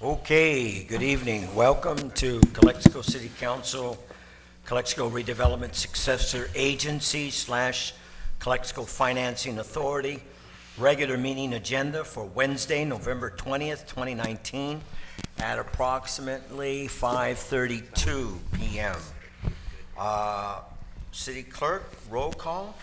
Okay, good evening. Welcome to Calexico City Council, Calexico Redevelopment Successor Agency / Calexico Financing Authority, regular meeting agenda for Wednesday, November 20th, 2019 at approximately 5:32 p.m. City Clerk, roll call.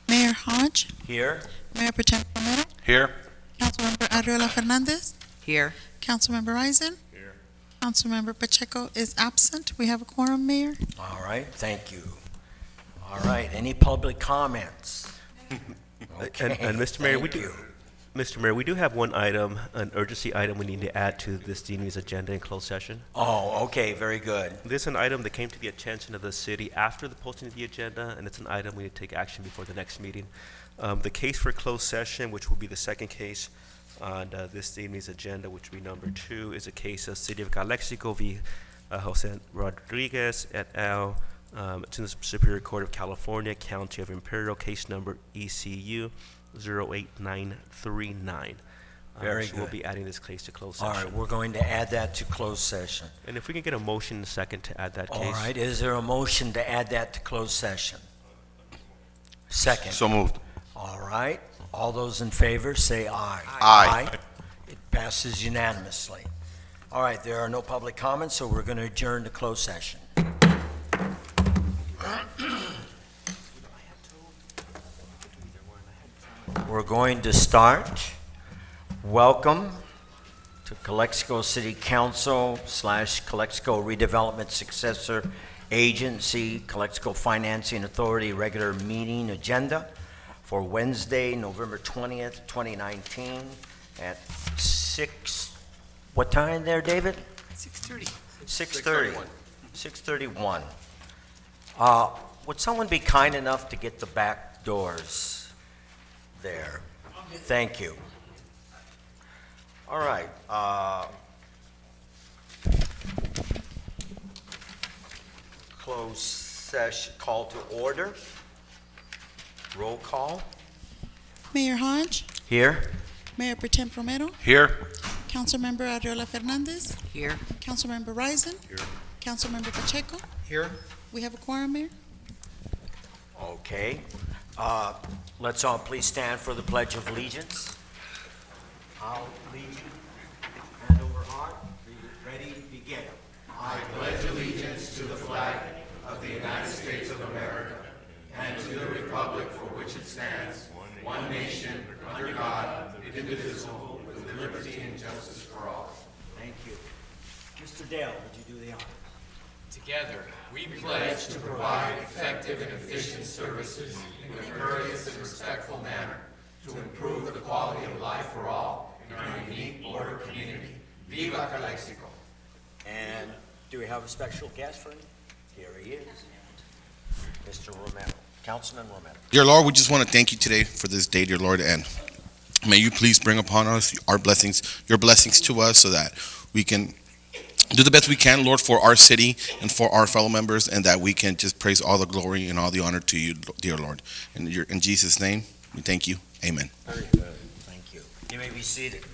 Mayor Hodge, Here. Mayor Pro Tem Romero, Here. Councilmember Arriola Fernandez, Here. Councilmember Eisen. Here. Councilmember Pacheco is absent. We have a quorum, Mayor. All right, thank you. All right, any public comments? Okay, And Mr. Mayor, thank you. Mr. Mayor, we do have one item, an urgency item we need to add to this evening's agenda in closed session. Oh, okay, very good. This is an item that came to the attention of the city after the posting of the agenda, and it's an item we need to take action before the next meeting. The case for closed session, which will be the second case on this evening's agenda, which will be number 2, is a case of City of Calexico v. Jose Rodriguez et al. It's in the Superior Court of California, County of Imperial, case number ECU 08939. Very So we'll good. be adding this case to closed All session. right, we're going to add that to closed session. And if we can get a motion in a second to add that case. All right, is there a motion to add that to closed session? Second. So moved. All right, all those in favor say aye. Aye. It passes unanimously. All right, there are no public comments, so we're going to adjourn to closed session. We're going to start. Welcome to Calexico City Council / Calexico Redevelopment Successor Agency, Calexico Financing Authority regular meeting agenda for Wednesday, November 20th, 2019 at 6, what time there, David? 6:30. 6:30. 6:31. Would someone be kind enough to get the back doors there? Thank you. All right. Closed session, call to order. Roll call. Mayor Hodge, Here. Mayor Pro Tem Romero, Here. Councilmember Arriola Fernandez, Here. Councilmember Eisen. Here. Councilmember Pacheco. Here. We have a quorum, Mayor. Okay. Let's all please stand for the Pledge of Allegiance. I'll lead you. Hand over heart. Ready, begin. I pledge allegiance to the flag of the United States of America and to the republic for which it stands, one nation, under God, indivisible, with liberty and justice for all. Thank you. Mr. Dale, would you do the honors? Together, we pledge to provide effective and efficient services in a courteous and respectful manner to improve the quality of life for all in our unique border community. Viva Calexico! And do we have a special guest for him? Here he is. Mr. Romero, Councilman Romero. Dear Lord, we just want to thank you today for this day, dear Lord, and may you please bring upon us our blessings, your blessings to us so that we can do the best we can, Lord, for our city and for our fellow members, and that we can just praise all the glory and all the honor to you, dear Lord. In Jesus' name, we thank you. Amen. Very good. Thank you. You may be seated.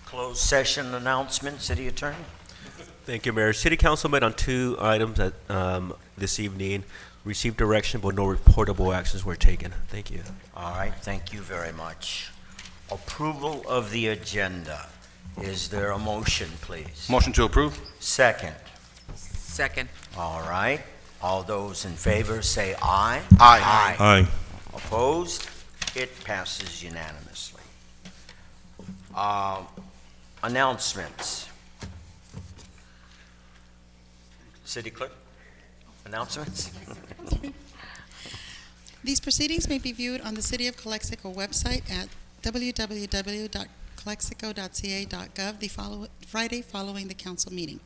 Closed session announcement, City Attorney. Thank you, Mayor. City Council met on 2 items at, this evening. Received direction, but no reportable actions were taken. Thank you. All right, thank you very much. Approval of the agenda. Is there a motion, please? Motion to approve? Second. Second. All right. All those in favor say aye. Aye. Aye. Opposed? It passes unanimously. Announcements. City Clerk, announcements? These proceedings may be viewed on the City of Calexico website at www.calexico.ca.gov the Friday following the council meeting.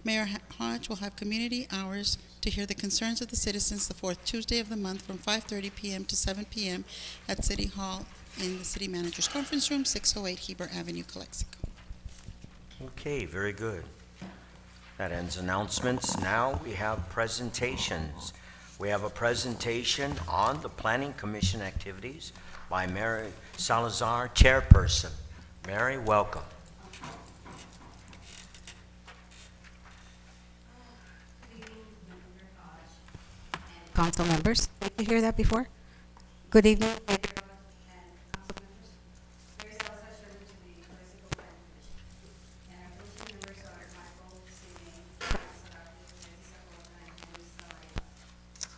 Mayor Hodge will have community hours to hear the concerns of the citizens the 4th Tuesday of the month from 5:30 p.m. to 7 p.m. at City Hall in the City Manager's Conference Room, 608 Heber Avenue, Calexico. Okay, very good. That ends announcements. Now we have presentations. We have a presentation on the Planning Commission activities by Mary Salazar, Chairperson. Mary, welcome. Council members. Did you hear that before? Good evening. Mayor and council members. Mary Salazar, Chairman to the Calexico Planning Commission. And our commission members are Michael Sine, Frank Sarabia, Betty Zapota, and Henry Salaya. The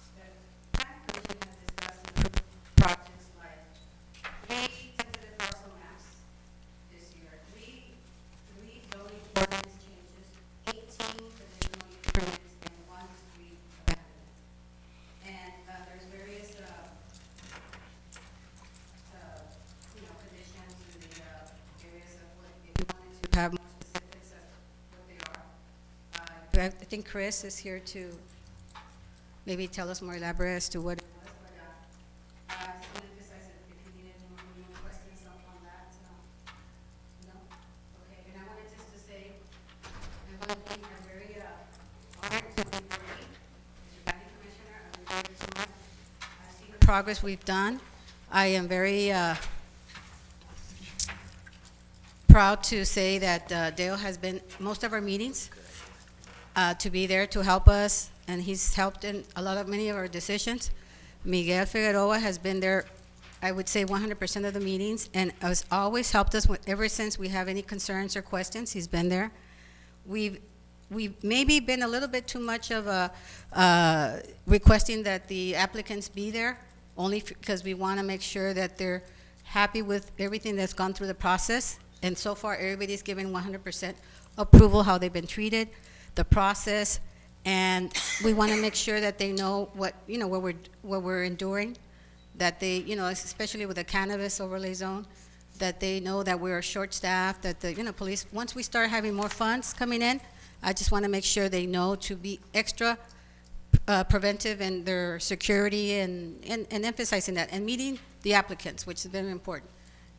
planning commission has discussed improved projects like 3 tentative parcel maps this year, three zoning ordinance changes, 18 conditional use permits, and 1 street abandonment. And there's various, conditions in the areas of what, if you wanted to have more specifics of what they are. I think Chris is here to maybe tell us more elaborate as to what it was, but I just want to emphasize that if you needed more questions on that, no? Okay, and I wanted just to say, I want to thank, I'm very honored to be working as your planning commissioner. I'm very much. I've seen the progress we've done. I am very proud to say that Dale has been most of our meetings to be there to help us, and he's helped in many of our decisions. Miguel Figueroa has been there, I would say 100% of the meetings, and has always helped us ever since we have any concerns or questions. He's been there. We've maybe been a little bit too much of a requesting that the applicants be there, only because we want to make sure that they're happy with everything that's gone through the process. And so far, everybody's given 100% approval how they've been treated, the process, and we want to make sure that they know what we're enduring, that they, especially with the cannabis overlay zone, that they know that we're short-staffed, that the, police, once we start having more funds coming in, I just want to make sure they know to be extra preventive in their security and emphasizing that, and meeting the applicants, which is very important.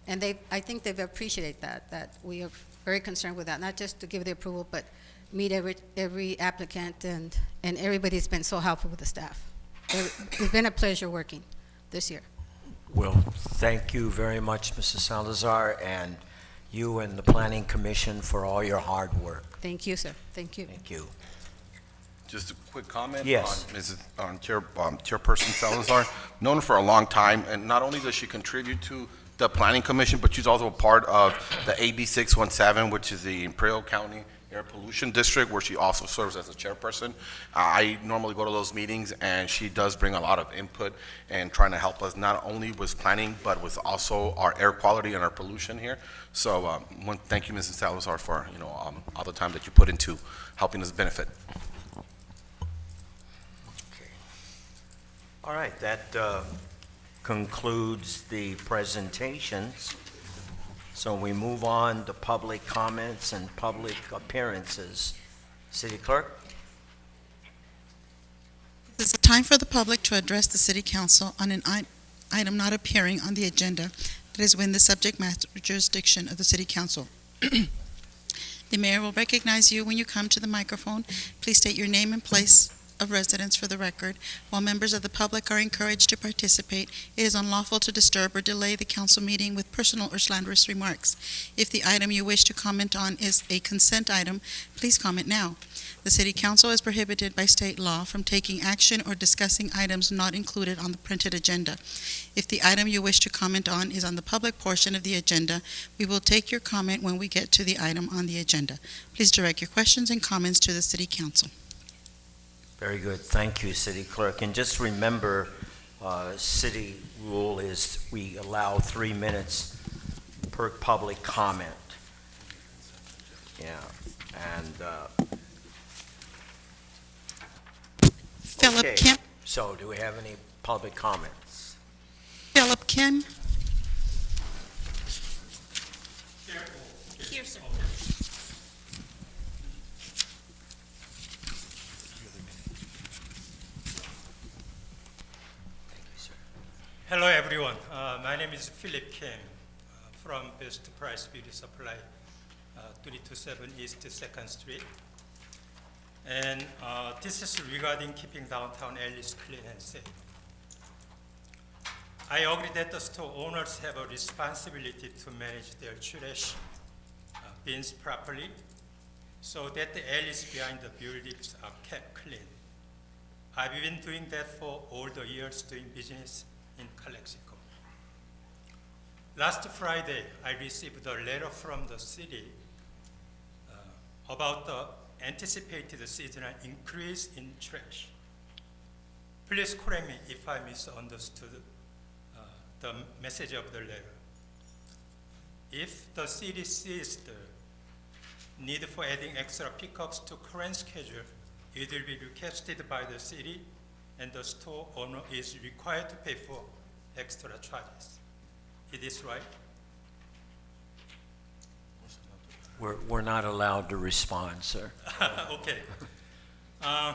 And I think they've appreciated that we are very concerned with that, not just to give the approval, but meet every applicant, and everybody's been so helpful with the staff. It's been a pleasure working this year. Well, thank you very much, Mrs. Salazar, and you and the Planning Commission for all your hard work. Thank you, sir. Thank you. Thank you. Just a quick comment Yes. on Chairperson Salazar. Known her for a long time, and not only does she contribute to the Planning Commission, but she's also a part of the AB 617, which is the Imperial County Air Pollution District, where she also serves as a chairperson. I normally go to those meetings, and she does bring a lot of input and trying to help us not only with planning, but with also our air quality and our pollution here. So thank you, Mrs. Salazar, for all the time that you put into helping us benefit. Okay. All right, that concludes the presentations. So we move on to public comments and public appearances. City Clerk? This is a time for the public to address the City Council on an item not appearing on the agenda that is within the subject matter jurisdiction of the City Council. The mayor will recognize you when you come to the microphone. Please state your name and place of residence for the record. While members of the public are encouraged to participate, it is unlawful to disturb or delay the council meeting with personal or slanderous remarks. If the item you wish to comment on is a consent item, please comment now. The City Council is prohibited by state law from taking action or discussing items not included on the printed agenda. If the item you wish to comment on is on the public portion of the agenda, we will take your comment when we get to the item on the agenda. Please direct your questions and comments to the City Council. Very good. Thank you, City Clerk. And just remember, city rule is we allow 3 minutes per public comment. Yeah, and Philip okay. Kim. So do we have any public comments? Philip Kim. Here, sir. Hello, everyone. My name is Philip Kim from Best Price Beauty Supply, 327 East 2nd Street. And this is regarding keeping downtown Alice clean and safe. I agree that the store owners have a responsibility to manage their trash bins properly so that the alleys behind the buildings are kept clean. I've been doing that for all the years doing business in Calexico. Last Friday, I received a letter from the city about the anticipated seasonal increase in trash. Please correct me if I misunderstood the message of the letter. If the city sees the need for adding extra pickups to current schedule, it will be requested by the city and the store owner is required to pay for extra charges. It is right? We're not allowed to respond, sir. Okay. I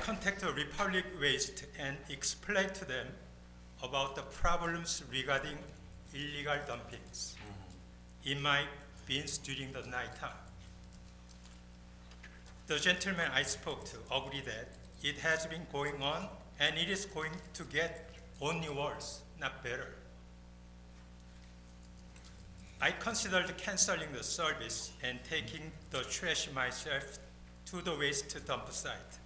contacted Republic Waste and explained to them about the problems regarding illegal dumpings in my bins during the night time. The gentleman I spoke to agreed that it has been going on and it is going to get only worse, not better. I considered canceling the service and taking the trash myself to the waste dump site.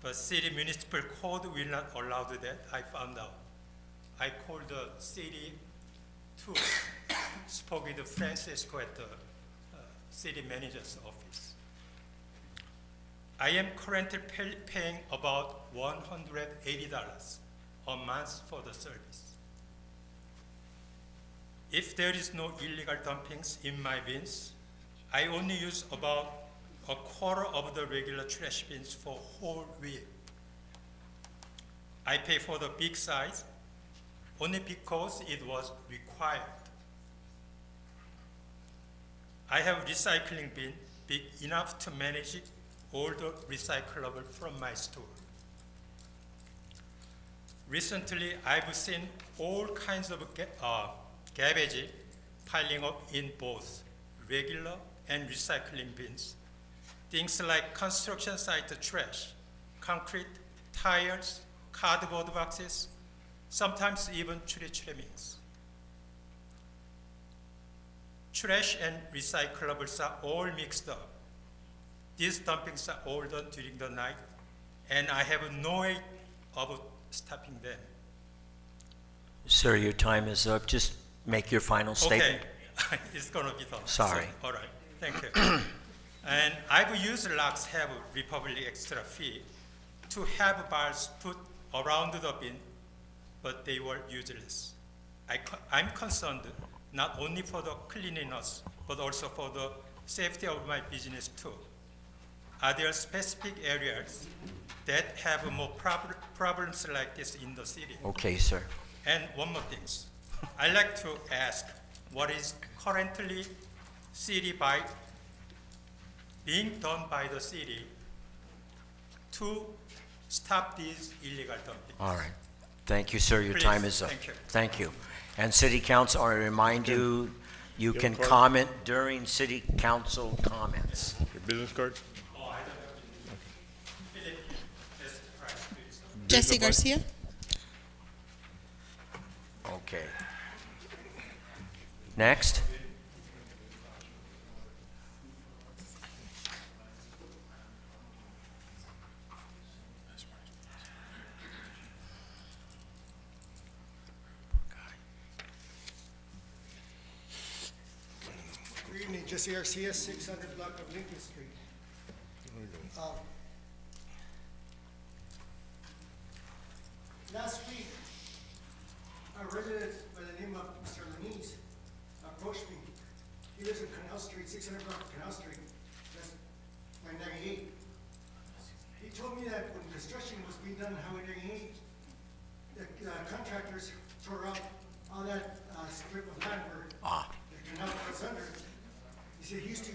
But city municipal code will not allow that, I found out. I called the city too, spoke with Francisco at the city manager's office. I am currently paying about $180 a month for the service. If there is no illegal dumpings in my bins, I only use about a quarter of the regular trash bins for whole week. I pay for the big size only because it was required. I have a recycling bin big enough to manage all the recyclable from my store. Recently, I've seen all kinds of garbage piling up in both regular and recycling bins. Things like construction site trash, concrete, tires, cardboard boxes, sometimes even tree trimmings. Trash and recyclables are all mixed up. These dumpings are all done during the night, and I have no way of stopping them. Sir, your time is up. Just make your final statement. Okay, it's gonna be done. Sorry. So, all right, thank you. And I've used locks have Republic extra fee to have bars put around the bin, but they were useless. I'm concerned not only for the cleanliness, but also for the safety of my business too. Are there specific areas that have more problems like this in the city? Okay, sir. And one more thing. I'd like to ask what is currently being done by the city to stop these illegal dumping. All right. Thank you, sir. Your Please, time is up. thank you. Thank you. And City Council, I remind you, you can card? comment during City Council comments. Your business card? Oh, I don't have it. Philip, yes, right, please. Jesse card? Garcia? Okay. Next. Good evening, Jesse Garcia, 600 block of Lincoln Street. Last week, a resident by the name of Mr. Lanise approached me. He lives in Canal Street, 600 block of Canal Street, that's 998. He told me that when construction was being done on Highway 98, the contractors tore out all that strip of land where the canal was under. He said he used to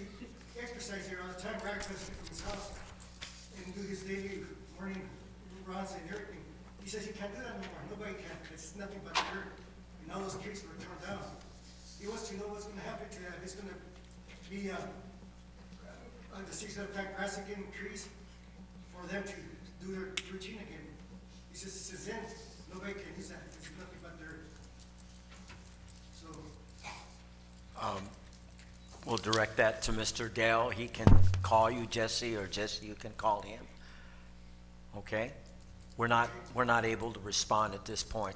exercise there all the time, breakfast from his house, and do his daily morning runs and everything. He says he can't do that no more. Nobody can. It's nothing but dirt. And all those trees were torn down. He wants to know what's going to happen to that. It's going to be the 600 plant grass again, trees, for them to do their routine again. He says since then, nobody can use that, it's nothing but dirt. So, We'll direct that to Mr. Dale. He can call you, Jesse, or Jesse, you can call him. Okay? We're not able to respond at this point.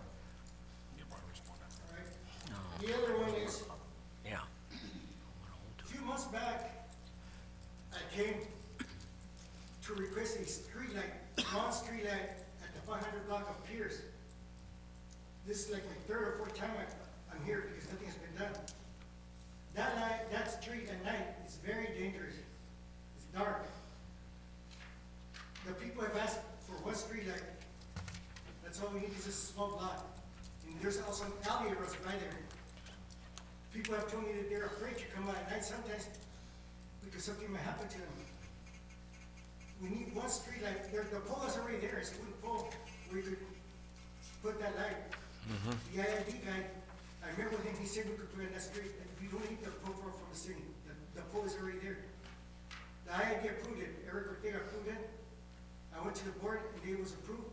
all right. The other one is, Yeah. a few months back, I came to request a street light, lawn street light at the 500 block of Pierce. This is like my third or fourth time I'm here because nothing has been done. That light, that street at night is very dangerous. It's dark. The people have asked for one street light. That's all we need is a small block. And there's also an alley that runs by there. People have told me that they're afraid to come out at night sometimes because something might happen to them. We need one street light. The pole is already there. It's a wooden pole where you could put that light. The IID guy, I remember him, he said we could put it in that street. And we don't need the pole from the city. The pole is already there. The IID approved it. Eric Ortega approved it. I went to the board and it was approved,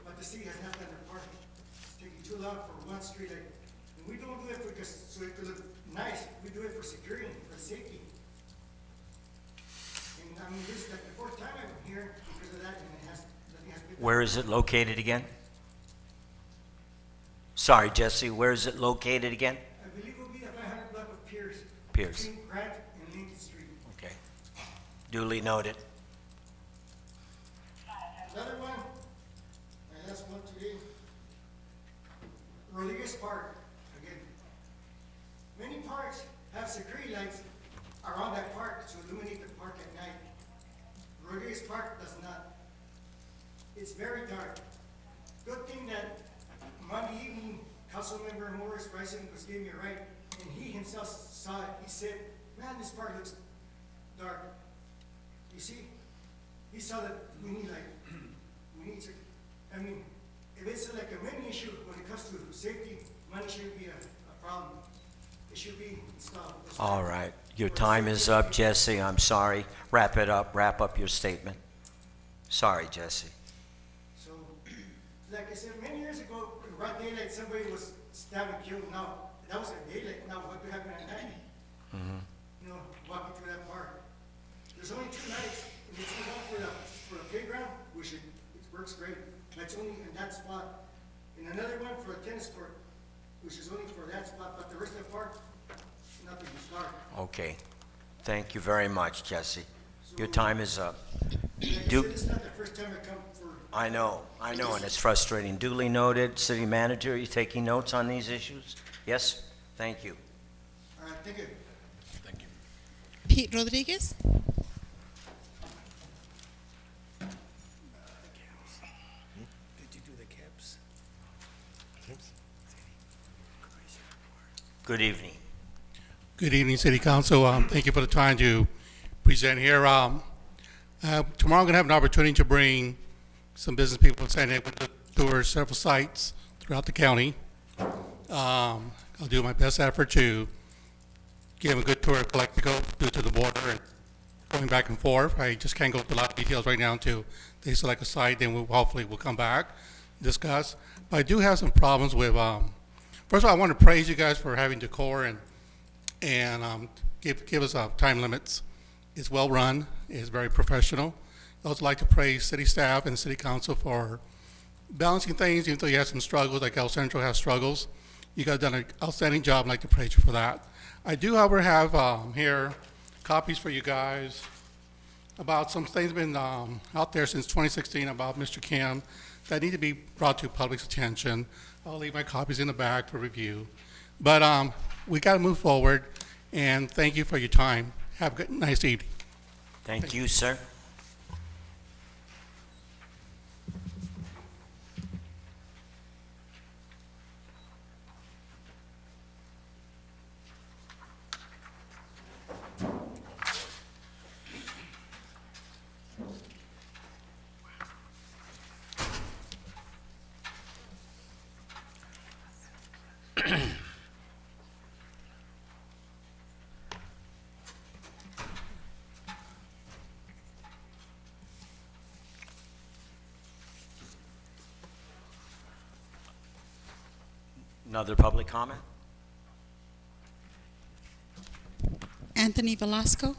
but the city has not done their part. It's taking too long for one street light. And we don't do it because so it could look nice. We do it for security, for safety. And I mean, this is like the fourth time I'm here because of that, and nothing has been done. Where is it located again? Sorry, Jesse, where is it located again? I believe it will be the 500 block of Pierce. Pierce. Between Grant and Lincoln Street. Okay. Duly noted. Another one, and that's one today. Rodriguez Park, again. Many parks have security lights around that park to illuminate the park at night. Rodriguez Park does not. It's very dark. Good thing that Monday evening, Councilmember Morris Bryson was giving me a ride, and he himself saw it. He said, man, this park looks dark. You see, he saw that we need like, we need to, I mean, if it's like a main issue when it comes to safety, money shouldn't be a problem. It should be installed. All right. Your time is up, Jesse. I'm sorry. Wrap it up. Wrap up your statement. Sorry, Jesse. So, like I said, many years ago, in broad daylight, somebody was stabbed and killed. Now, that was at daylight. Now, what could happen at night? You know, walking through that park. There's only 2 lights, and it's enough for the playground, which it works great. That's only in that spot. And another one for a tennis court, which is only for that spot, but the rest of the park, nothing, it's dark. Okay. Thank you very much, Jesse. Your time is up. Like I Do- said, it's not the first time I come for. I know, and it's frustrating. Duly noted. City Manager, are you taking notes on these issues? Yes? Thank you. All right, thank you. Pete Rodriguez. Good evening. Good evening, City Council. Thank you for the time to present here. Tomorrow I'm going to have an opportunity to bring some business people saying they went to tour several sites throughout the county. I'll do my best effort to give them a good tour of Calexico due to the border and going back and forth. I just can't go into a lot of details right now until they select a site, then hopefully we'll come back, discuss. But I do have some problems with, first of all, I want to praise you guys for having decor and give us time limits. It's well run. It's very professional. I also like to praise city staff and city council for balancing things, even though you have some struggles, like El Centro has struggles. You guys done an outstanding job. I'd like to praise you for that. I do, however, have here copies for you guys about some things been out there since 2016 about Mr. Kim that need to be brought to public's attention. I'll leave my copies in the back for review. But we got to move forward, and thank you for your time. Have a good, nice evening. Thank you, sir. Another public comment? Anthony Velasco.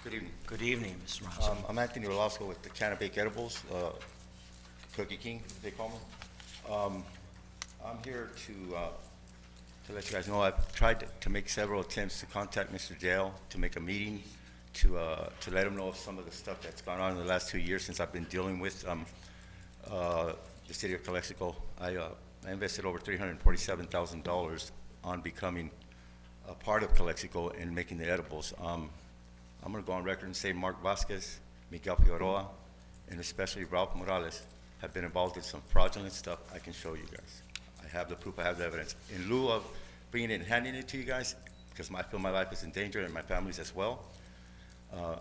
Good evening. Good evening, Mr. Ronson. I'm Anthony Velasco with the Canna-Bake Edibles, Cookie King, they call me. I'm here to let you guys know I've tried to make several attempts to contact Mr. Dale to make a meeting to let him know of some of the stuff that's gone on in the last 2 years since I've been dealing with the city of Calexico. I invested over $347,000 on becoming a part of Calexico and making the edibles. I'm going to go on record and say Mark Vasquez, Miguel Figueroa, and especially Ralph Morales have been involved in some fraudulent stuff. I can show you guys. I have the proof, I have the evidence. In lieu of bringing it and handing it to you guys, because I feel my life is in danger and my family's as well,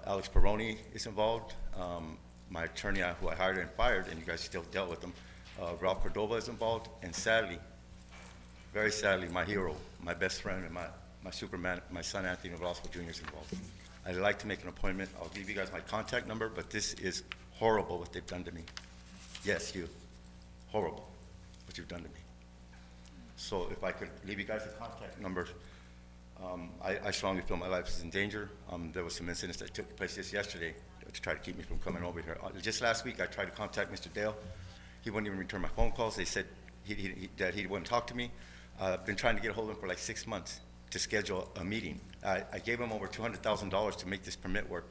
Alex Peroni is involved. My attorney who I hired and fired, and you guys still dealt with him, Ralph Cordova is involved, and sadly, very sadly, my hero, my best friend, and my Superman, my son Anthony Velasco Jr. is involved. I'd like to make an appointment. I'll give you guys my contact number, but this is horrible what they've done to me. Yes, you. Horrible what you've done to me. So if I could leave you guys a contact number, I strongly feel my life is in danger. There was some incidents that took place just yesterday to try to keep me from coming over here. Just last week, I tried to contact Mr. Dale. He wouldn't even return my phone calls. They said that he wouldn't talk to me. I've been trying to get a hold of him for like 6 months to schedule a meeting. I gave him over $200,000 to make this permit work.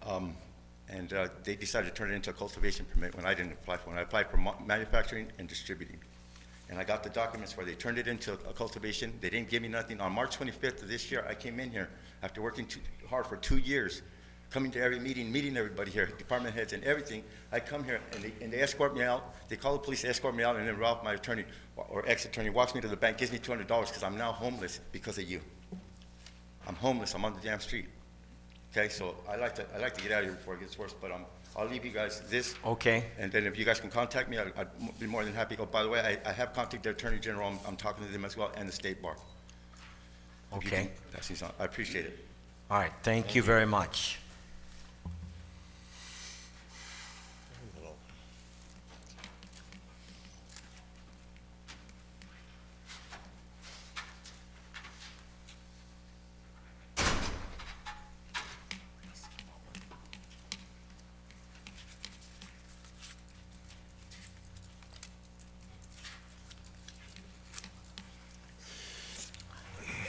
And they decided to turn it into a cultivation permit when I didn't apply for it. I applied for manufacturing and distributing. And I got the documents where they turned it into a cultivation. They didn't give me nothing. On March 25th of this year, I came in here after working hard for 2 years, coming to every meeting, meeting everybody here, department heads and everything. I come here and they escort me out. They call the police, they escort me out, and then Ralph, my attorney, or ex-attorney, walks me to the bank, gives me $200 because I'm now homeless because of you. I'm homeless. I'm on the damn street. Okay, so I like to get out of here before it gets worse, but I'll leave you guys this. Okay. And then if you guys can contact me, I'd be more than happy. Oh, by the way, I have contacted the Attorney General. I'm talking to them as well, and the State Bar. If you Okay. can pass these on. I appreciate it. All right, thank you very much.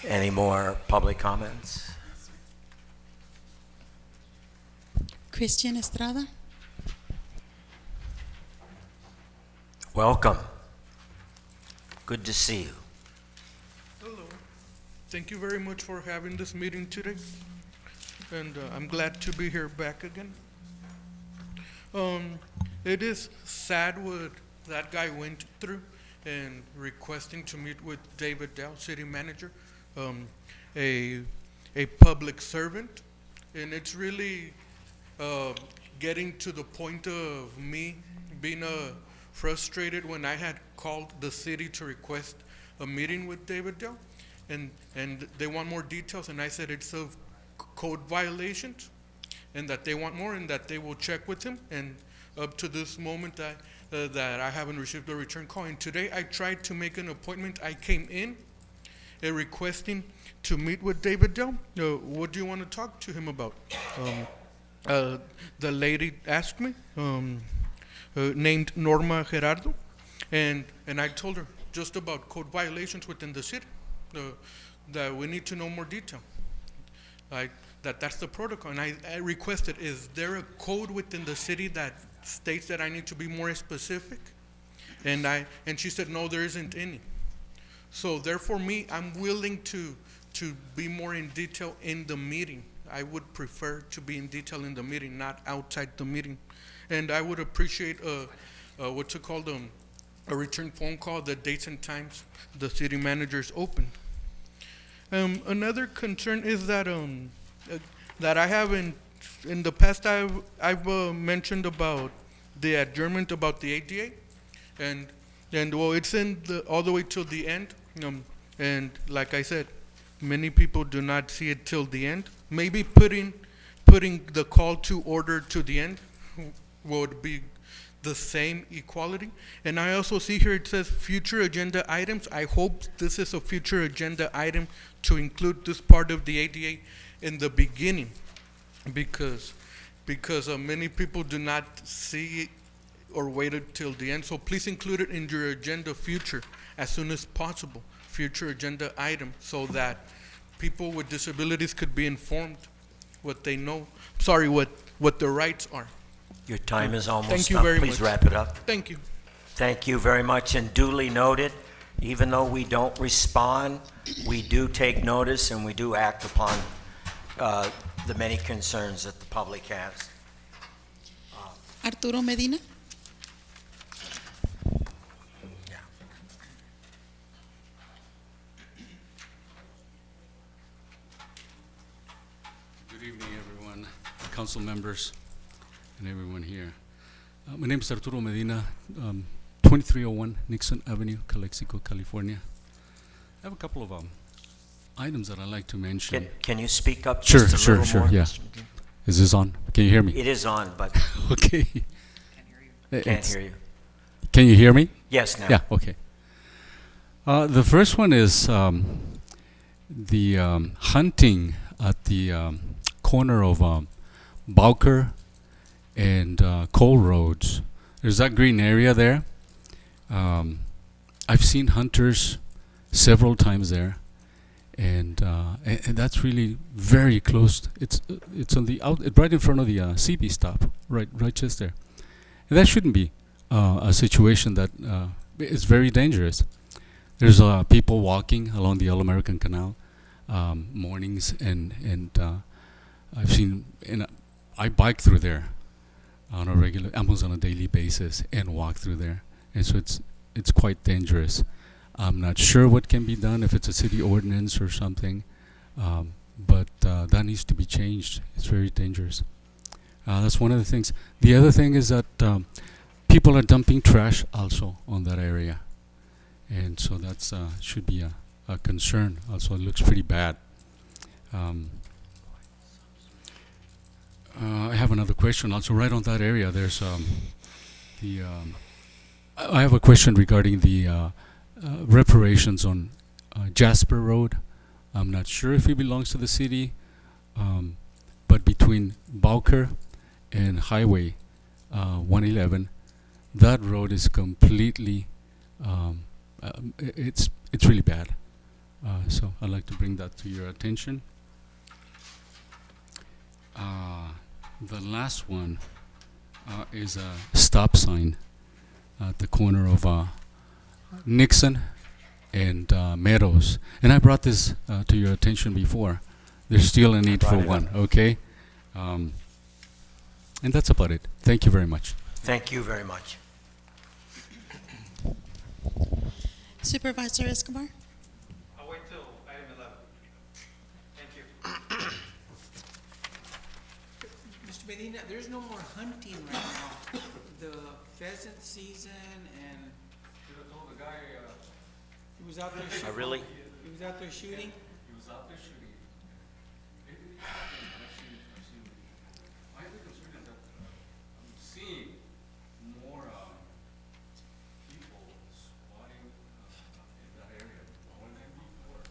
Any more public comments? Christian Estrada. Welcome. Good to see you. Hello. Thank you very much for having this meeting today. And I'm glad to be here back again. It is sad what that guy went through and requesting to meet with David Dow, city manager, a public servant. And it's really getting to the point of me being frustrated when I had called the city to request a meeting with David Dow, and they want more details, and I said it's of code violations, and that they want more, and that they will check with him. And up to this moment, that I haven't received a return call. And today I tried to make an appointment. I came in requesting to meet with David Dow. What do you want to talk to him about? The lady asked me, named Norma Gerardo, and I told her just about code violations within the city, that we need to know more detail. That's the protocol. And I requested, is there a code within the city that states that I need to be more specific? And she said, no, there isn't any. So therefore, I'm willing to be more in detail in the meeting. I would prefer to be in detail in the meeting, not outside the meeting. And I would appreciate what's it called, a return phone call, the dates and times the city manager is open. Another concern is that that I have in the past I've mentioned about the adjournment about the ADA, and well, it's in all the way till the end. And like I said, many people do not see it till the end. maybe putting the call to order to the end would be the same equality. And I also see here it says future agenda items. I hope this is a future agenda item to include this part of the ADA in the beginning, because many people do not see it or wait until the end. So please include it in your agenda future as soon as possible, future agenda item, so that people with disabilities could be informed what they know, what their rights are. Your time is almost up. Thank you very much. Please wrap it up. Thank you. Thank you very much, and duly noted. Even though we don't respond, we do take notice and we do act upon the many concerns that the public has. Arturo Medina. Good evening, everyone, council members, and everyone here. My name is Arturo Medina, 2301 Nixon Avenue, Calexico, California. I have a couple of items that I'd like to mention. Can you speak up Sure, just a sure, little sure, more? yeah. Mr. Medina? Is this on? Can you hear me? It is on, but Okay. can't hear you. Can you hear me? Yes, now. Yeah, okay. The first one is the hunting at the corner of Bowker and Cole Roads. There's that green area there. I've seen hunters several times there, and that's really very close. It's on the right in front of the CB stop, right just there. And that shouldn't be a situation that is very dangerous. There's people walking along the All American Canal mornings, and I've seen, and I bike through there on a regular, almost on a daily basis, and walk through there, and so it's quite dangerous. I'm not sure what can be done, if it's a city ordinance or something, but that needs to be changed. It's very dangerous. That's one of the things. The other thing is that people are dumping trash also on that area, and so that's should be a concern. Also, it looks pretty bad. I have another question also right on that area. There's I have a question regarding the reparations on Jasper Road. I'm not sure if it belongs to the city, but between Bowker and Highway 111, that road is completely, it's really bad. So I'd like to bring that to your attention. The last one is a stop sign at the corner of Nixon and Meadows. And I brought this to your attention before. There's still a need for one, okay? And that's about it. Thank you very much. Thank you very much. Supervisor Escobar. I'll wait till item 11. Thank you. Mr. Medina, there's no more hunting right now. The pheasant season and Should have told the guy he was out there I shooting. really, He was out there shooting. he was out there shooting. My only concern is that I'm seeing more people squatting in that area more than before.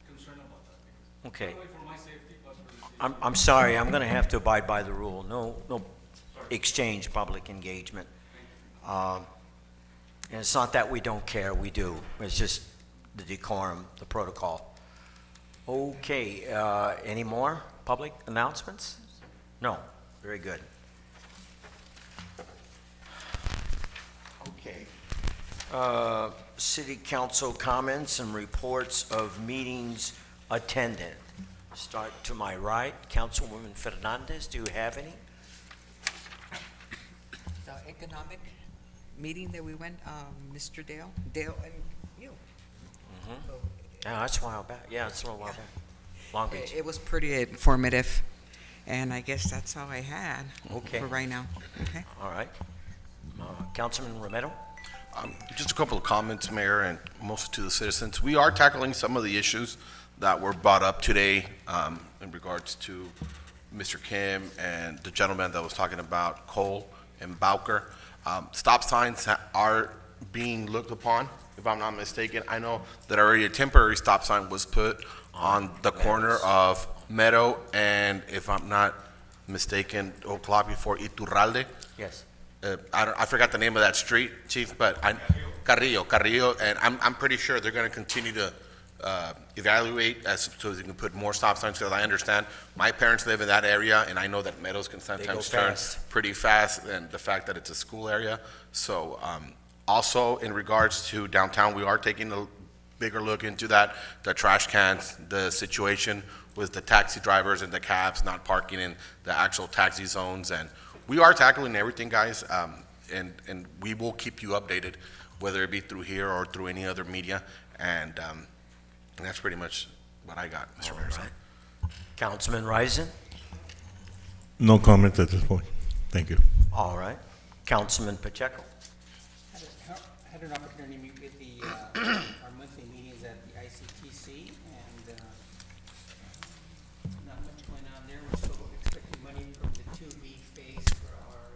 Concerned about that because okay. not only for my safety, but for the safety. I'm sorry, I'm going to have to abide by the rule. No exchange, public engagement. And it's not that we don't care, we do. It's just the decorum, the protocol. Okay, any more public announcements? No, very good. Okay. City council comments and reports of meetings attended. Start to my right, Councilwoman Fernandez, do you have any? The economic meeting that we went, Mr. Dale and you. So Yeah, that's a while back. Yeah, it's a little while back. Long Beach. it was pretty informative, and I guess that's all I had Okay. for right now. Okay. All right. Councilman Romero? Just a couple of comments, Mayor, and mostly to the citizens. We are tackling some of the issues that were brought up today in regards to Mr. Kim and the gentleman that was talking about Cole and Bowker. Stop signs are being looked upon, if I'm not mistaken. I know that already a temporary stop sign was put on the corner of Meadow and, if I'm not mistaken, o'clock before Iturralde. Yes. I forgot the name of that street, Chief, but Carrillo, and I'm pretty sure they're going to continue to evaluate so they can put more stop signs, because I understand my parents live in that area, and I know that Meadows can sometimes turn fast. pretty fast, and the fact that it's a school area. So also in regards to downtown, we are taking a bigger look into that, the trash cans, the situation with the taxi drivers and the cabs not parking in the actual taxi zones, and we are tackling everything, guys, and we will keep you updated, whether it be through here or through any other media, and that's pretty much what I got, Mr. Mayor. Right. Councilman Risen? No comment at this point. Thank you. All right. Councilman Pacheco? Had an opportunity to meet with our monthly meetings at the ICTC, and not much going on there. We're still expecting money from the 2B phase for our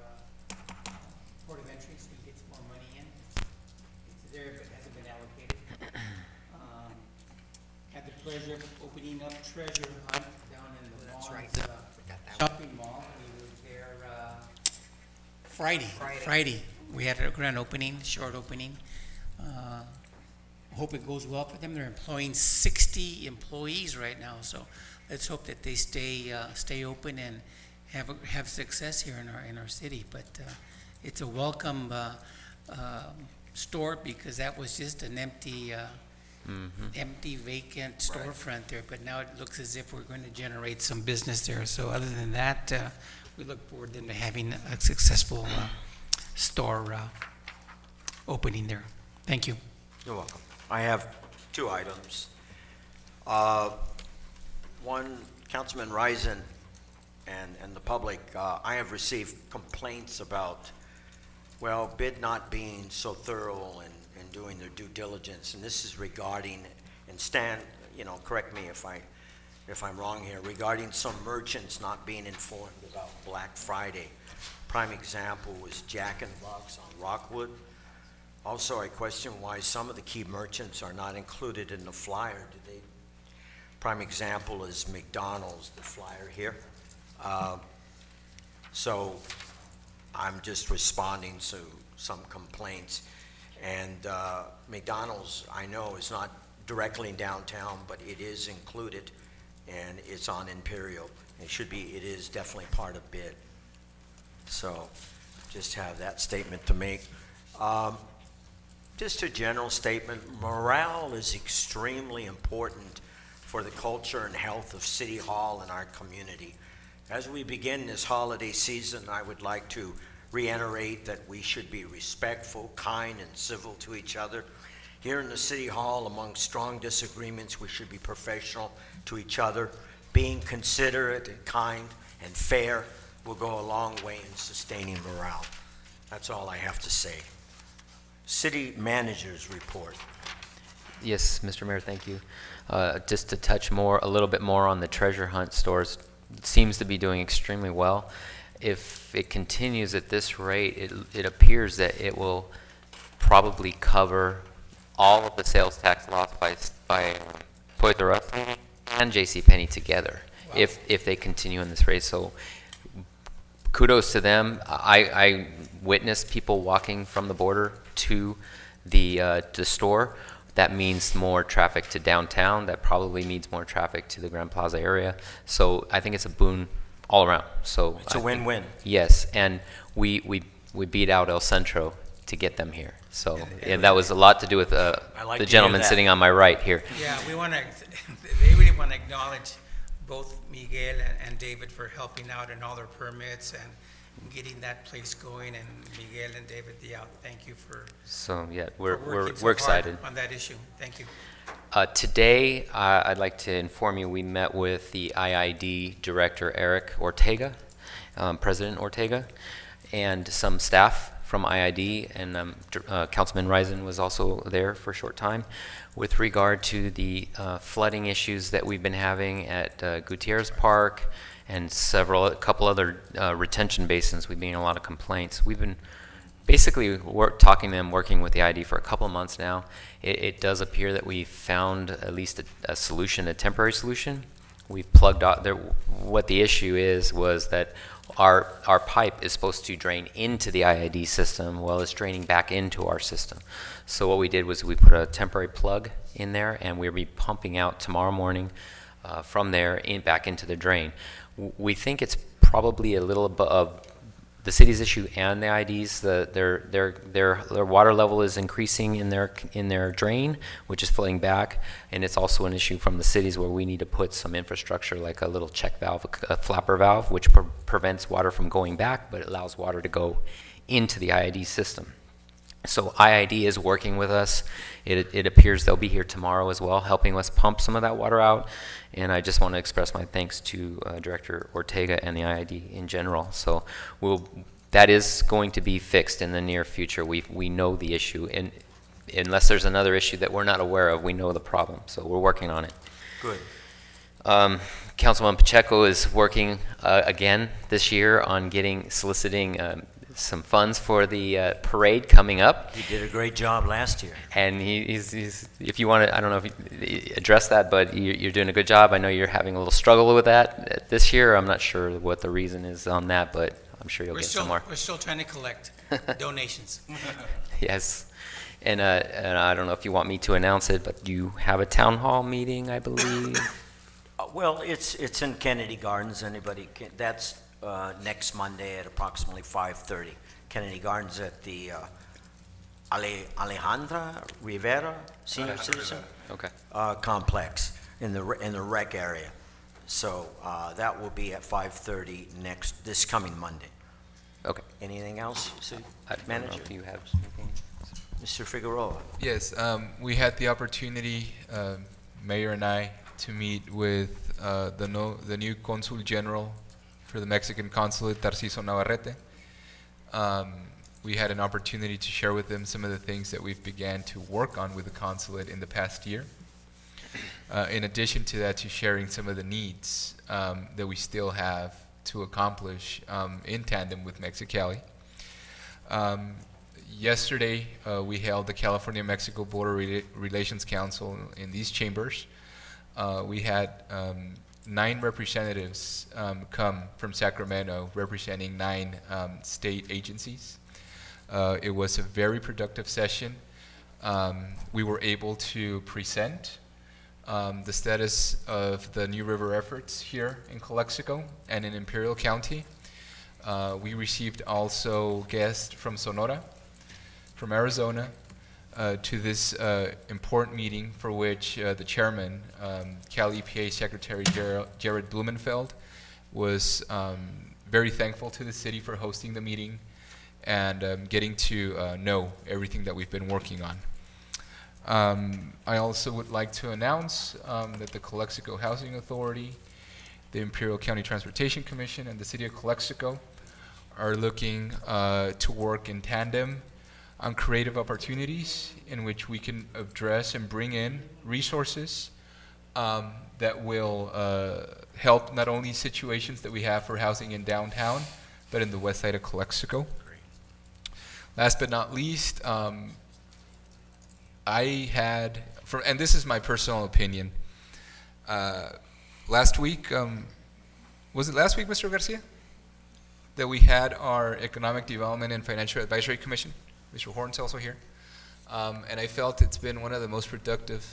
port of entry, so we get some more money in. It's there, but hasn't been allocated. Had the pleasure of opening up Treasure Hunt down in the That's mall. right. It's a shopping mall. We were there Friday. We had a grand opening, short opening. Hope it goes well for them. They're employing 60 employees right now, so let's hope that they stay open and have success here in our city. But it's a welcome store, because that was just an empty, vacant storefront there. But now it looks as if we're going to generate some business there. So other than that, we look forward to them having a successful store opening there. Thank you. You're welcome. I have two items. One, Councilman Risen and the public, I have received complaints about, well, BID not being so thorough and doing their due diligence, and this is regarding, and Stan, correct me if I'm wrong here, regarding some merchants not being informed about Black Friday. Prime example was Jack in the Box on Rockwood. Also, I question why some of the key merchants are not included in the flyer. Prime example is McDonald's, the flyer here. So I'm just responding to some complaints. And McDonald's, I know, is not directly in downtown, but it is included, and it's on Imperial. It is definitely part of BID. So just have that statement to make. Just a general statement, morale is extremely important for the culture and health of City Hall and our community. As we begin this holiday season, I would like to reiterate that we should be respectful, kind, and civil to each other. Here in the City Hall, among strong disagreements, we should be professional to each other. Being considerate and kind and fair will go a long way in sustaining morale. That's all I have to say. City Manager's report. Yes, Mr. Mayor, thank you. Just to touch a little bit more on the treasure hunt stores, it seems to be doing extremely well. If it continues at this rate, it appears that it will probably cover all of the sales tax loss by Toys R Us and JCPenney together. Wow. If they continue in this rate. So kudos to them. I witnessed people walking from the border to the store. That means more traffic to downtown. That probably means more traffic to the Grand Plaza area. So I think it's a boon all around. So it's a win-win. Yes, and we beat out El Centro to get them here. So and that was a lot to do with the gentleman sitting on my right here. Yeah, they really want to acknowledge both Miguel and David for helping out in all their permits and getting that place going, and Miguel and David, thank you for. So yeah, we're excited on that issue. Thank you. Today, I'd like to inform you we met with the IID director Eric Ortega, President Ortega, and some staff from IID, and Councilman Risen was also there for a short time, with regard to the flooding issues that we've been having at Gutierrez Park and a couple other retention basins. We've been getting a lot of complaints. We've been basically talking to them, working with the ID for a couple of months now. It does appear that we found at least a solution, a temporary solution. We've plugged out there. What the issue was that our pipe is supposed to drain into the IID system while it's draining back into our system. So what we did was we put a temporary plug in there, and we'll be pumping out tomorrow morning from there back into the drain. We think it's probably a little above the city's issue and the IDs. Their water level is increasing in their drain, which is flowing back, and it's also an issue from the cities where we need to put some infrastructure like a little check valve, a flapper valve, which prevents water from going back, but it allows water to go into the IID system. So IID is working with us. It appears they'll be here tomorrow as well, helping us pump some of that water out. And I just want to express my thanks to Director Ortega and the IID in general. So that is going to be fixed in the near future. We know the issue, and unless there's another issue that we're not aware of, we know the problem. So we're working on it. Good. Councilman Pacheco is working again this year on soliciting some funds for the parade coming up. He did a great job last year. And he's if you want to, I don't know if you address that, but you're doing a good job. I know you're having a little struggle with that this year. I'm not sure what the reason is on that, but I'm sure you'll get some more. We're still trying to collect donations. Yes. And I don't know if you want me to announce it, but you have a town hall meeting, I believe. Well, it's in Kennedy Gardens. Anybody can, that's next Monday at approximately 5:30. Kennedy Gardens at the Alejandra Rivera Senior Citizen Complex in the rec area. So that will be at 5:30 this coming Monday. Okay. Anything else, City Manager? I don't know if you have something. Mr. Figueroa. Yes, we had the opportunity, Mayor and I, to meet with the new Consul General for the Mexican Consulate, Tarciso Navarrete. We had an opportunity to share with them some of the things that we've began to work on with the consulate in the past year. In addition to that, to sharing some of the needs that we still have to accomplish in tandem with Mexicali. Yesterday, we held the California-Mexico Border Relations Council in these chambers. We had 9 representatives come from Sacramento representing 9 state agencies. It was a very productive session. We were able to present the status of the New River efforts here in Calexico and in Imperial County. We received also guests from Sonora, from Arizona, to this important meeting for which the chairman, Cal EPA Secretary Jared Blumenfeld, was very thankful to the city for hosting the meeting and getting to know everything that we've been working on. I also would like to announce that the Calexico Housing Authority, the Imperial County Transportation Commission, and the City of Calexico are looking to work in tandem on creative opportunities in which we can address and bring in resources that will help not only situations that we have for housing in downtown, but in the west side of Calexico. Great. Last but not least, I had, and this is my personal opinion, last week, was it last week, Mr. Garcia, that we had our Economic Development and Financial Advisory Commission? Mr. Horn's also here. And I felt it's been one of the most productive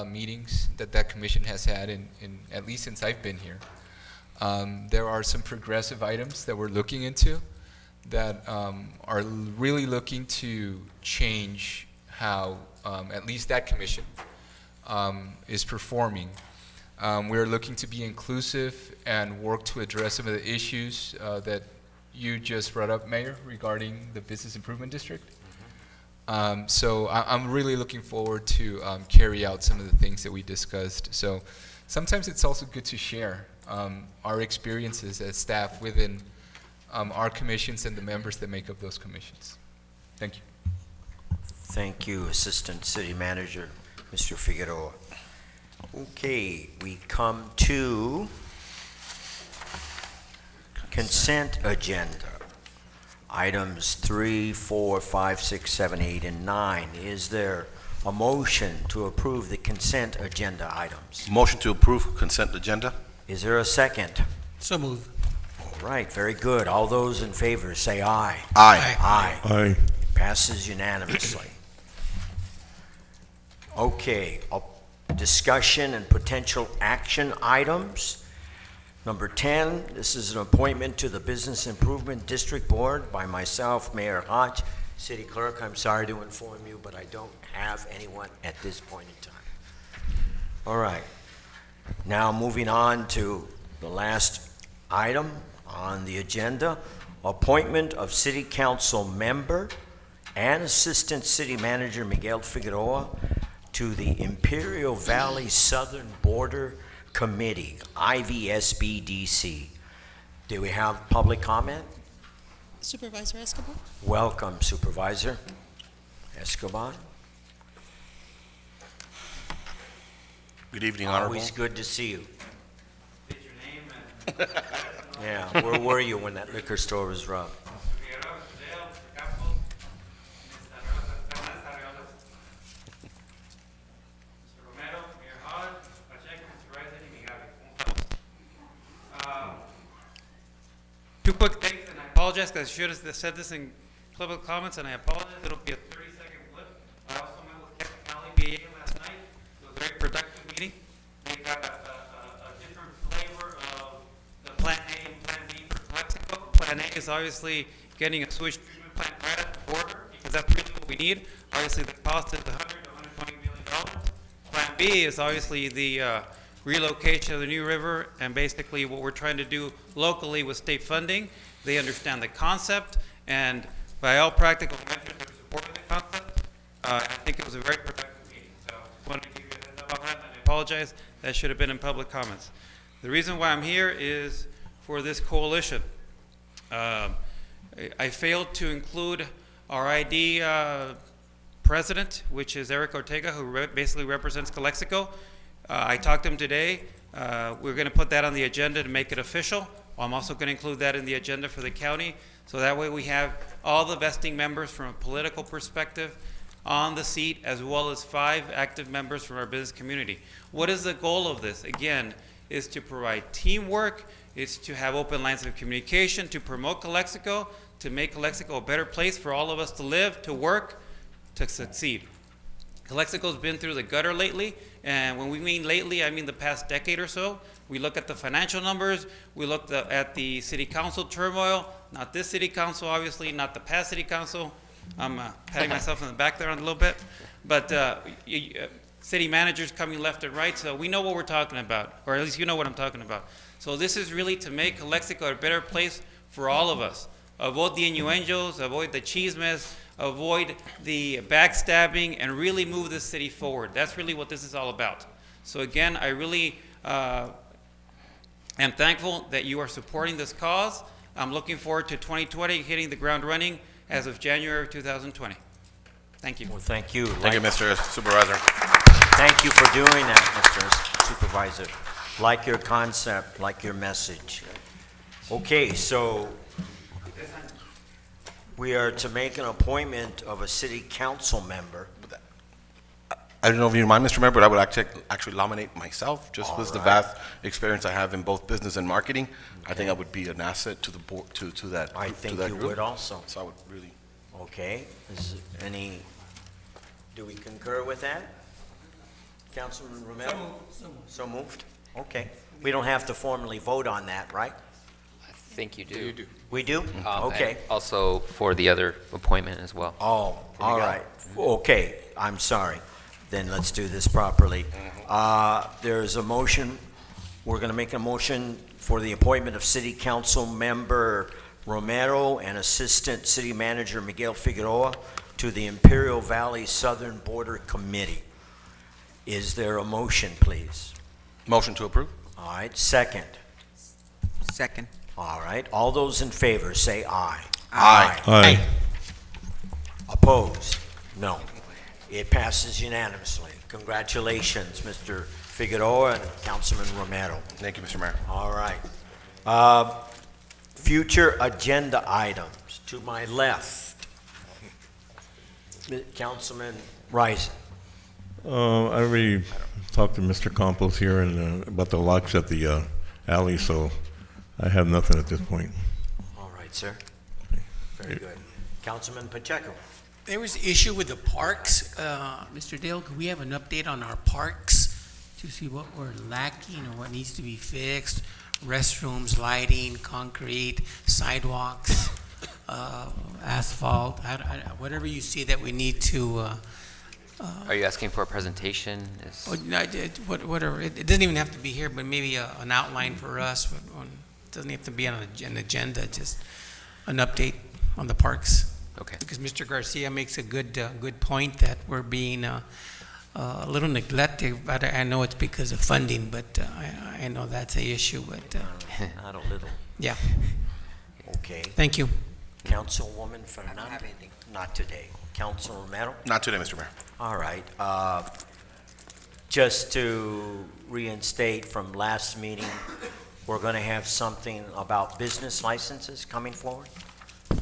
meetings that commission has had in at least since I've been here. There are some progressive items that we're looking into that are really looking to change how at least that commission is performing. We're looking to be inclusive and work to address some of the issues that you just brought up, Mayor, regarding the Business Improvement District. So I'm really looking forward to carry out some of the things that we discussed. So sometimes it's also good to share our experiences as staff within our commissions and the members that make up those commissions. Thank you. Thank you, Assistant City Manager, Mr. Figueroa. Okay, we come to consent agenda. Items 3, 4, 5, 6, 7, 8, and 9. Is there a motion to approve the consent agenda items? Motion to approve consent agenda. Is there a second? So move. All right, very good. All those in favor say aye. Aye. Aye. Aye. Passes unanimously. Okay, discussion and potential action items. Number 10, this is an appointment to the Business Improvement District Board by myself, Mayor Hodge. City Clerk, I'm sorry to inform you, but I don't have anyone at this point in time. All right. Now moving on to the last item on the agenda, appointment of City Council member and Assistant City Manager Miguel Figueroa to the Imperial Valley Southern Border Committee, IVSBDC. Do we have public comment? Supervisor Escobar? Welcome, Supervisor Escobar. Good evening, Honorable. Always good to see you. Yeah, where were you when that liquor store was robbed? Two quick things, and I apologize because I should have said this in public comments, and I apologize. It'll be a 30-second blip. I also met with Kevin Cali, BA, last night. It was a very productive meeting. We got a different flavor of the Plan A and Plan B for Calexico. Plan A is obviously getting a sewage treatment plant right at the border, because that's really what we need. Obviously, the cost is $100 to $120 million. Plan B is obviously the relocation of the New River, and basically what we're trying to do locally with state funding. They understand the concept, and by all practical measures, they're supporting the concept. I think it was a very productive meeting, so I wanted to give you a heads up on that, and I apologize. That should have been in public comments. The reason why I'm here is for this coalition. I failed to include our ID president, which is Eric Ortega, who basically represents Calexico. I talked to him today. We're going to put that on the agenda to make it official. I'm also going to include that in the agenda for the county, so that way we have all the vesting members from a political perspective on the seat, as well as 5 active members from our business community. What is the goal of this? Again, is to provide teamwork, it's to have open lines of communication, to promote Calexico, to make Calexico a better place for all of us to live, to work, to succeed. Calexico's been through the gutter lately, and when we mean lately, I mean the past decade or so. We look at the financial numbers, we look at the city council turmoil, not this city council, obviously, not the past city council. I'm patting myself in the back there a little bit, but city managers coming left and right, so we know what we're talking about, or at least you know what I'm talking about. So this is really to make Calexico a better place for all of us. Avoid the innuendos, avoid the chismes, avoid the backstabbing, and really move this city forward. That's really what this is all about. So again, I really am thankful that you are supporting this cause. I'm looking forward to 2020 hitting the ground running as of January of 2020. Thank you. Well, thank you. Thank you, Mr. Supervisor. Thank you for doing that, Mr. Supervisor. Like your concept, like your message. Okay, so we are to make an appointment of a city council member. I don't know if you mind, Mr. Mayor, but I would actually nominate myself, just with the vast experience I have in both business and marketing. Okay. I think I would be an asset to the board, to that. I think that you group. would also. So I would really. Okay. Do we concur with that? Councilman Romero? So moved. Okay. We don't have to formally vote on that, right? I think you do. You do. We do? Okay. And also for the other appointment as well. Oh, all right. Okay, I'm sorry. Then let's do this properly. There's a motion. We're going to make a motion for the appointment of City Council Member Romero and Assistant City Manager Miguel Figueroa to the Imperial Valley Southern Border Committee. Is there a motion, please? Motion to approve. All right, second. Second. All right, all those in favor say aye. Aye. Opposed? No. It passes unanimously. Congratulations, Mr. Figueroa and Councilman Romero. Thank you, Mr. Mayor. All right. Future agenda items. To my left, Councilman Rising. I already talked to Mr. Campos here and about the locks at the alley, so I have nothing at this point. All right, sir. Very good. Councilman Pacheco. There was issue with the parks. Mr. Dale, could we have an update on our parks to see what we're lacking or what needs to be fixed? Restrooms, lighting, concrete, sidewalks, asphalt, whatever you see that we need to. Are you asking for a presentation? Whatever. It doesn't even have to be here, but maybe an outline for us. It doesn't have to be on an agenda, just an update on the parks. Okay. Because Mr. Garcia makes a good point that we're being a little neglected, but I know it's because of funding, but I know that's an issue, but. Not a little. Yeah. Okay. Thank you. Councilwoman Fernandez? Not today. Council Romero? Not today, Mr. Mayor. All right. Just to reinstate from last meeting, we're going to have something about business licenses coming forward?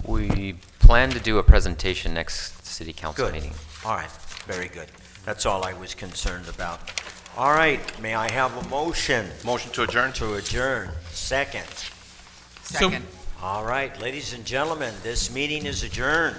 We plan to do a presentation next city council Good. meeting. All right. Very good. That's all I was concerned about. All right. May I have a motion? Motion to adjourn? To adjourn. Second. Second. All right. Ladies and gentlemen, this meeting is adjourned.